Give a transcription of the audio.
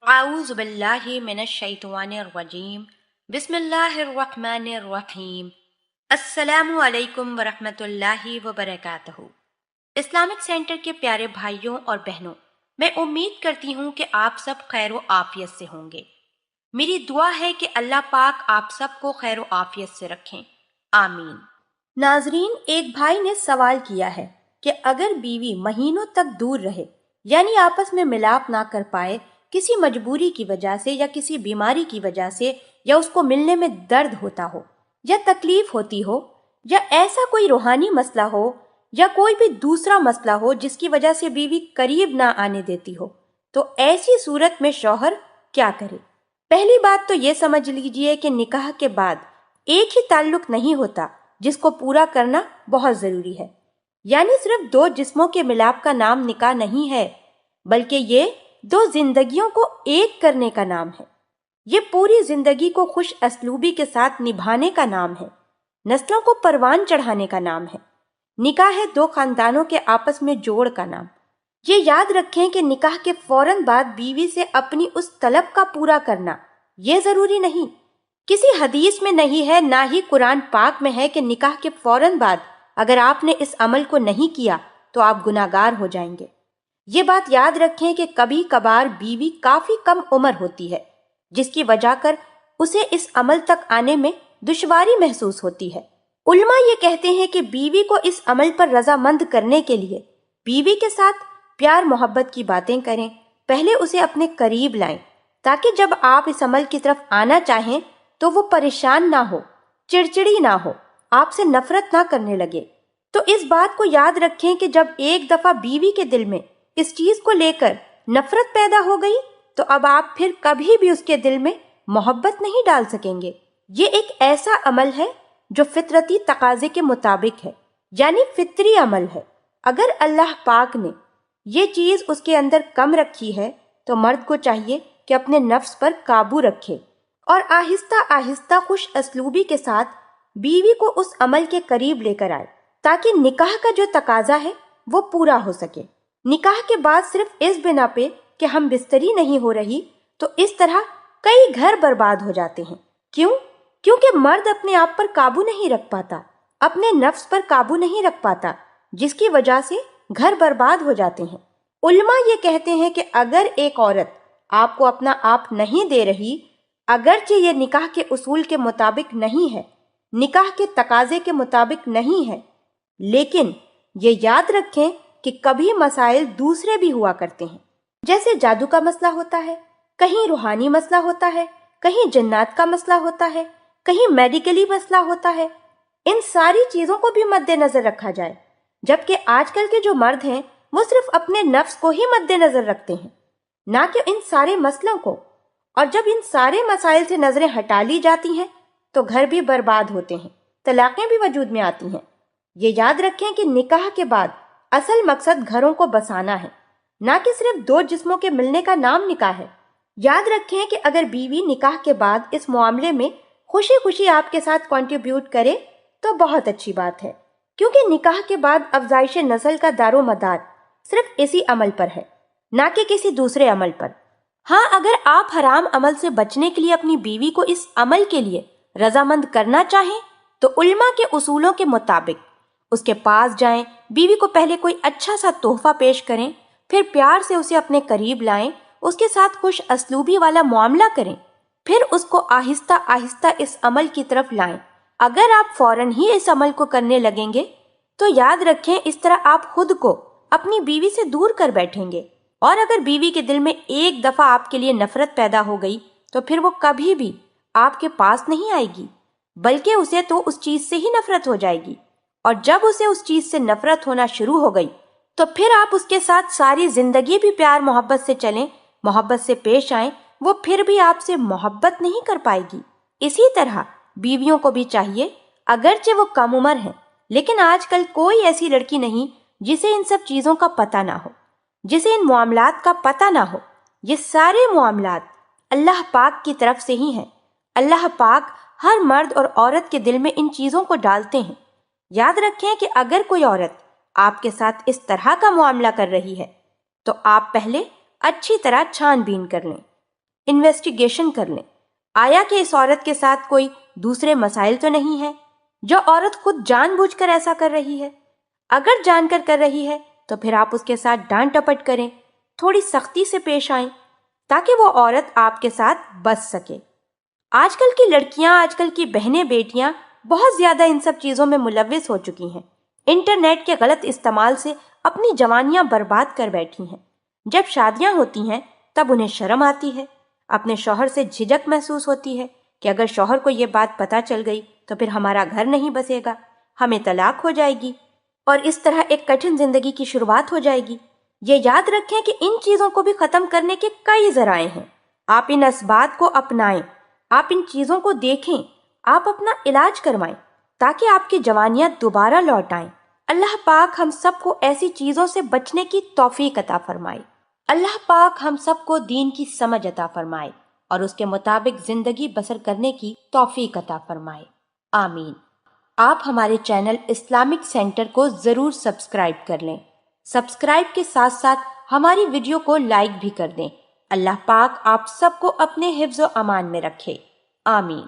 اعوذ باللہ من الشیطان الرجیم بسم اللہ الرحمن الرحیم السلام علیکم ورحمۃ اللہ وبرکاتہ۔ اسلامک سینٹر کے پیارے بھائیوں اور بہنوں، میں امید کرتی ہوں کہ آپ سب خیر و عافیت سے ہوں گے۔ میری دعا ہے کہ اللہ پاک آپ سب کو خیر و عافیت سے رکھیں، آمین۔ ناظرین، ایک بھائی نے سوال کیا ہے کہ اگر بیوی مہینوں تک دور رہے، یعنی آپس میں ملاپ نہ کر پائے، کسی مجبوری کی وجہ سے یا کسی بیماری کی وجہ سے، یا اس کو ملنے میں درد ہوتا ہو یا تکلیف ہوتی ہو، یا ایسا کوئی روحانی مسئلہ ہو یا کوئی بھی دوسرا مسئلہ ہو جس کی وجہ سے بیوی قریب نہ آنے دیتی ہو، تو ایسی صورت میں شوہر کیا کرے؟ پہلی بات تو یہ سمجھ لیجئے کہ نکاح کے بعد ایک ہی تعلق نہیں ہوتا جس کو پورا کرنا بہت ضروری ہے۔ یعنی صرف دو جسموں کے ملاپ کا نام نکاح نہیں ہے، بلکہ یہ دو زندگیوں کو ایک کرنے کا نام ہے۔ یہ پوری زندگی کو خوش اسلوبی کے ساتھ نبھانے کا نام ہے، نسلوں کو پروان چڑھانے کا نام ہے۔ نکاح ہے دو خاندانوں کے آپس میں جوڑ کا نام۔ یہ یاد رکھیں کہ نکاح کے فوراً بعد بیوی سے اپنی اس طلب کا پورا کرنا یہ ضروری نہیں۔ کسی حدیث میں نہیں ہے، نہ ہی قرآن پاک میں ہے کہ نکاح کے فوراً بعد اگر آپ نے اس عمل کو نہیں کیا تو آپ گناہگار ہو جائیں گے۔ یہ بات یاد رکھیں کہ کبھی کبھار بیوی کافی کم عمر ہوتی ہے، جس کی وجہ کر اسے اس عمل تک آنے میں دشواری محسوس ہوتی ہے۔ علماء یہ کہتے ہیں کہ بیوی کو اس عمل پر رضامند کرنے کے لیے بیوی کے ساتھ پیار محبت کی باتیں کریں، پہلے اسے اپنے قریب لائیں، تاکہ جب آپ اس عمل کی طرف آنا چاہیں تو وہ پریشان نہ ہو، چڑچڑی نہ ہو، آپ سے نفرت نہ کرنے لگے۔ تو اس بات کو یاد رکھیں کہ جب ایک دفعہ بیوی کے دل میں اس چیز کو لے کر نفرت پیدا ہو گئی تو اب آپ پھر کبھی بھی اس کے دل میں محبت نہیں ڈال سکیں گے۔ یہ ایک ایسا عمل ہے جو فطرتی تقاضے کے مطابق ہے، یعنی فطری عمل ہے۔ اگر اللہ پاک نے یہ چیز اس کے اندر کم رکھی ہے تو مرد کو چاہیے کہ اپنے نفس پر قابو رکھے اور آہستہ آہستہ خوش اسلوبی کے ساتھ بیوی کو اس عمل کے قریب لے کر آئے، تاکہ نکاح کا جو تقاضا ہے وہ پورا ہو سکے۔ نکاح کے بعد صرف اس بنا پہ کہ ہم بستری نہیں ہو رہی تو اس طرح کئی گھر برباد ہو جاتے ہیں۔ کیوں؟ کیونکہ مرد اپنے آپ پر قابو نہیں رکھ پاتا، اپنے نفس پر قابو نہیں رکھ پاتا، جس کی وجہ سے گھر برباد ہو جاتے ہیں۔ علماء یہ کہتے ہیں کہ اگر ایک عورت آپ کو اپنا آپ نہیں دے رہی، اگرچہ یہ نکاح کے اصول کے مطابق نہیں ہے، نکاح کے تقاضے کے مطابق نہیں ہے، لیکن یہ یاد رکھیں کہ کبھی مسائل دوسرے بھی ہوا کرتے ہیں، جیسے جادو کا مسئلہ ہوتا ہے، کہیں روحانی مسئلہ ہوتا ہے، کہیں جنات کا مسئلہ ہوتا ہے، کہیں میڈیکلی مسئلہ ہوتا ہے۔ ان ساری چیزوں کو بھی مد نظر رکھا جائے، جبکہ آج کل کے جو مرد ہیں وہ صرف اپنے نفس کو ہی مد نظر رکھتے ہیں، نہ کہ ان سارے مسئلوں کو۔ اور جب ان سارے مسائل سے نظریں ہٹا لی جاتی ہیں تو گھر بھی برباد ہوتے ہیں، طلاقیں بھی وجود میں آتی ہیں۔ یہ یاد رکھیں کہ نکاح کے بعد اصل مقصد گھروں کو بسانا ہے، نہ کہ صرف دو جسموں کے ملنے کا نام نکاح ہے۔ یاد رکھیں کہ اگر بیوی نکاح کے بعد اس معاملے میں خوشی خوشی آپ کے ساتھ کنٹریبیوٹ کرے تو بہت اچھی بات ہے، کیونکہ نکاح کے بعد افزائش نسل کا دار و مدار صرف اسی عمل پر ہے، نہ کہ کسی دوسرے عمل پر۔ ہاں، اگر آپ حرام عمل سے بچنے کے لیے اپنی بیوی کو اس عمل کے لیے رضامند کرنا چاہیں تو علماء کے اصولوں کے مطابق اس کے پاس جائیں، بیوی کو پہلے کوئی اچھا سا تحفہ پیش کریں، پھر پیار سے اسے اپنے قریب لائیں، اس کے ساتھ خوش اسلوبی والا معاملہ کریں، پھر اس کو آہستہ آہستہ اس عمل کی طرف لائیں۔ اگر آپ فوراً ہی اس عمل کو کرنے لگیں گے تو یاد رکھیں اس طرح آپ خود کو اپنی بیوی سے دور کر بیٹھیں گے، اور اگر بیوی کے دل میں ایک دفعہ آپ کے لیے نفرت پیدا ہو گئی تو پھر وہ کبھی بھی آپ کے پاس نہیں آئے گی، بلکہ اسے تو اس چیز سے ہی نفرت ہو جائے گی، اور جب اسے اس چیز سے نفرت ہونا شروع ہو گئی تو پھر آپ اس کے ساتھ ساری زندگی بھی پیار محبت سے چلیں، محبت سے پیش آئیں، وہ پھر بھی آپ سے محبت نہیں کر پائے گی۔ اسی طرح بیویوں کو بھی چاہیے، اگرچہ وہ کم عمر ہیں، لیکن آج کل کوئی ایسی لڑکی نہیں جسے ان سب چیزوں کا پتہ نہ ہو، جسے ان معاملات کا پتہ نہ ہو۔ یہ سارے معاملات اللہ پاک کی طرف سے ہی ہیں۔ اللہ پاک ہر مرد اور عورت کے دل میں ان چیزوں کو ڈالتے ہیں۔ یاد رکھیں کہ اگر کوئی عورت آپ کے ساتھ اس طرح کا معاملہ کر رہی ہے تو آپ پہلے اچھی طرح چھان بین کر لیں، انویسٹیگیشن کر لیں، آیا کہ اس عورت کے ساتھ کوئی دوسرے مسائل تو نہیں ہے؟ جو عورت خود جان بوجھ کر ایسا کر رہی ہے، اگر جان کر رہی ہے تو پھر آپ اس کے ساتھ ڈانٹ ٹپٹ کریں، تھوڑی سختی سے پیش آئیں تاکہ وہ عورت آپ کے ساتھ بچ سکے۔ آج کل کی لڑکیاں، آج کل کی بہنیں، بیٹیاں بہت زیادہ ان سب چیزوں میں ملوث ہو چکی ہیں، انٹرنیٹ کے غلط استعمال سے اپنی جوانیاں برباد کر بیٹھی ہیں۔ جب شادیاں ہوتی ہیں تب انہیں شرم آتی ہے، اپنے شوہر سے جھجک محسوس ہوتی ہے کہ اگر شوہر کو یہ بات پتہ چل گئی تو پھر ہمارا گھر نہیں بسے گا، ہمیں طلاق ہو جائے گی اور اس طرح ایک کٹھن زندگی کی شروعات ہو جائے گی۔ یہ یاد رکھیں کہ ان چیزوں کو بھی ختم کرنے کے کئی ذرائع ہیں۔ آپ ان اسباب کو اپنائیں، آپ ان چیزوں کو دیکھیں، آپ اپنا علاج کروائیں تاکہ آپ کی جوانیاں دوبارہ لوٹ آئیں۔ اللہ پاک ہم سب کو ایسی چیزوں سے بچنے کی توفیق عطا فرمائے۔ اللہ پاک ہم سب کو دین کی سمجھ عطا فرمائے اور اس کے مطابق زندگی بسر کرنے کی توفیق عطا فرمائے، آمین۔ آپ ہمارے چینل اسلامک سینٹر کو ضرور سبسکرائب کر لیں۔ سبسکرائب کے ساتھ ساتھ ہماری ویڈیو کو لائک بھی کر دیں۔ اللہ پاک آپ سب کو اپنے حفظ و امان میں رکھے، آمین۔